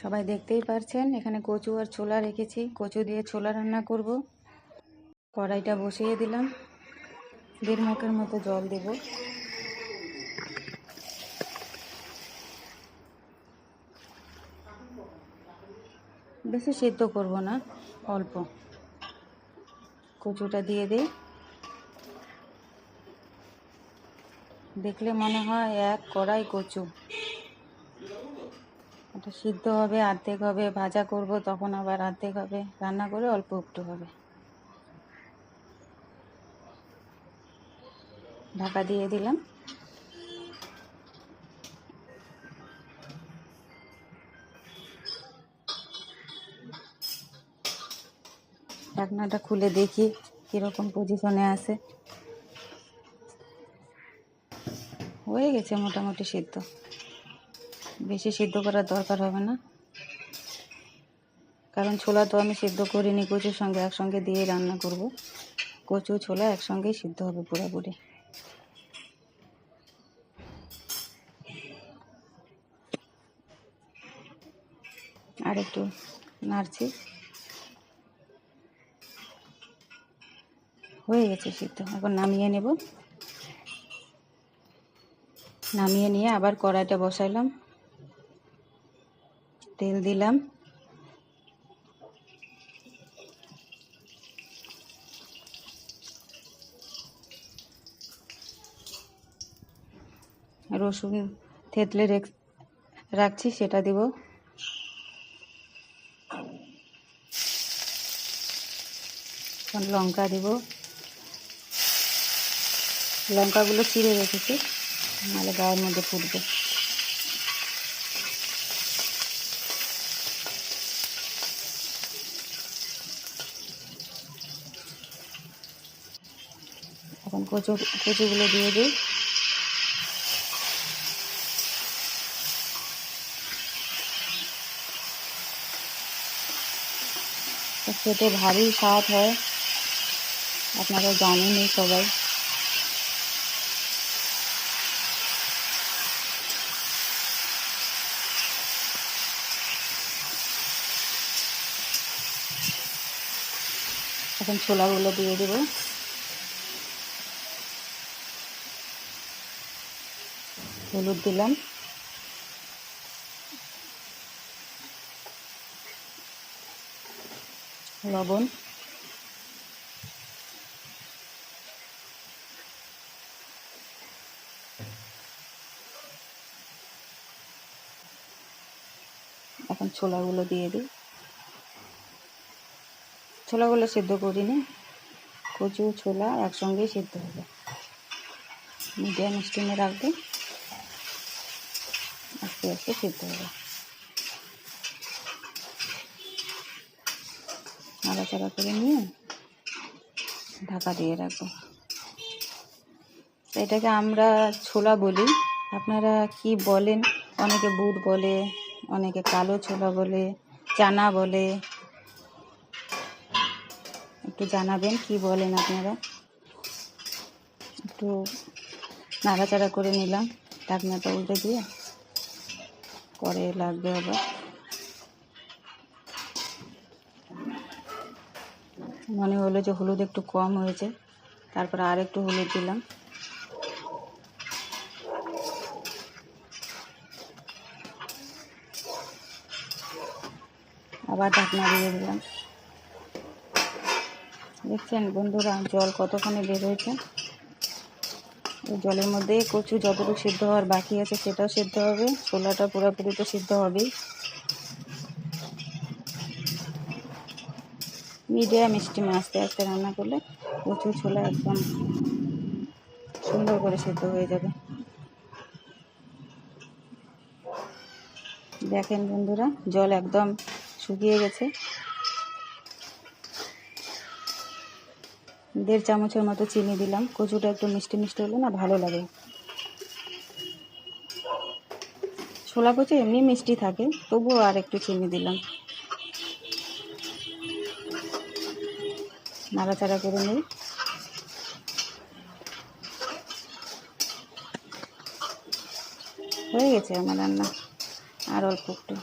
সবাই দেখতেই পারছেন এখানে কচু আর ছোলা রেখেছি। কচু দিয়ে ছোলা রান্না করব। কড়াইটা বসিয়ে দিলাম, 1.5 মগের মতো জল দেব। বেশি সিদ্ধ করব না, অল্প। কচুটা দিয়ে দিই। দেখলে মনে হয় এক কড়াই কচু। এটা সিদ্ধ হবে, অর্ধেক হবে, ভাজা করব তখন আবার অর্ধেক হবে, রান্না করে অল্প একটু হবে। ঢাকা দিয়ে দিলাম। ঢাকনাটা খুলে দেখি কীরকম পজিশনে আছে। হয়ে গেছে মোটামুটি সিদ্ধ, বেশি সিদ্ধ করার দরকার হবে না, কারণ ছোলা তো আমি সিদ্ধ করিনি, কচুর সঙ্গে একসঙ্গে দিয়ে রান্না করব। কচু ছোলা একসঙ্গেই সিদ্ধ হবে পুরোপুরি। আর একটু নাড়ছি। হয়ে গেছে সিদ্ধ, এখন নামিয়ে নেব। নামিয়ে নিয়ে আবার কড়াইটা বসাইলাম, তেল দিলাম, রসুন থেতলে রাখছি সেটা দিব। লঙ্কা দিব, লঙ্কাগুলো চিড়ে রেখেছি, নাহলে গায়ের মধ্যে ফুটবে। এখন কচুগুলো দিয়ে দিই। খেতে ভারী স্বাদ হয়, আপনারা জানেনই সবাই। এখন ছোলাগুলো দিয়ে দেব। হলুদ দিলাম, লবণ, এখন ছোলাগুলো দিয়ে দিই। ছোলাগুলো সিদ্ধ করিনি, কচু ছোলা একসঙ্গেই সিদ্ধ হবে। মিডিয়াম স্টিমে রাখবো, আস্তে আস্তে সিদ্ধ হবে। নাড়াচাড়া করে নিয়ে ঢাকা দিয়ে রাখবো। এটাকে আমরা ছোলা বলি, আপনারা কি বলেন? অনেকে বুট বলে, অনেকে কালো ছোলা বলে, চানা বলে। একটু জানাবেন কি বলেন আপনারা। একটু নাড়াচাড়া করে নিলাম, ঢাকনাটা উল্টে দিয়ে, পরে লাগবে আবার। মনে হলো যে হলুদ একটু কম হয়েছে, তারপরে আর একটু হলুদ দিলাম। আবার ঢাকনা দিয়ে দিলাম। দেখছেন বন্ধুরা জল কতক্ষণে বের হয়েছে। এই জলের মধ্যে কচু যতটুকু সিদ্ধ হওয়ার বাকি আছে সেটাও সিদ্ধ হবে, ছোলাটা পুরোপুরি তো সিদ্ধ হবেই। মিডিয়াম স্টিমে আস্তে আস্তে রান্না করলে কচু ছোলা একদম সুন্দর করে সিদ্ধ হয়ে যাবে। দেখেন বন্ধুরা জল একদম শুকিয়ে গেছে। 1.5 চামচের মতো চিনি দিলাম, কচুটা একটু মিষ্টি মিষ্টি হলে না ভালো লাগে। ছোলা কচু এমনি মিষ্টি থাকে, তবুও আর একটু চিনি দিলাম। নাড়াচাড়া করে নিই। হয়ে গেছে আমার রান্না, আর অল্প একটু।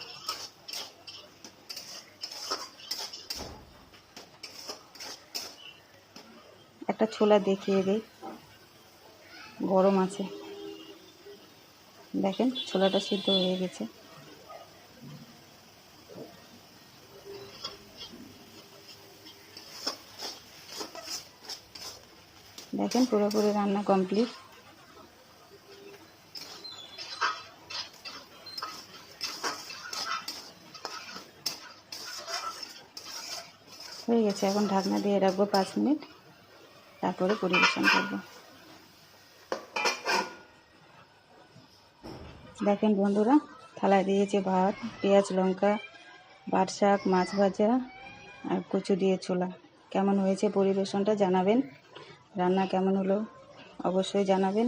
একটা ছোলা দেখিয়ে দিই, গরম আছে। দেখেন ছোলাটা সিদ্ধ হয়ে গেছে। দেখেন পুরোপুরি রান্না কমপ্লিট। হয়ে গেছে, এখন ঢাকনা দিয়ে রাখবো 5 মিনিট, তারপরে পরিবেশন করব। দেখেন বন্ধুরা, থালায় দিয়েছে ভাত, পেঁয়াজ লঙ্কা, পাট শাক, মাছ ভাজা আর কচু দিয়ে ছোলা। কেমন হয়েছে পরিবেশনটা জানাবেন, রান্না কেমন হলো অবশ্যই জানাবেন।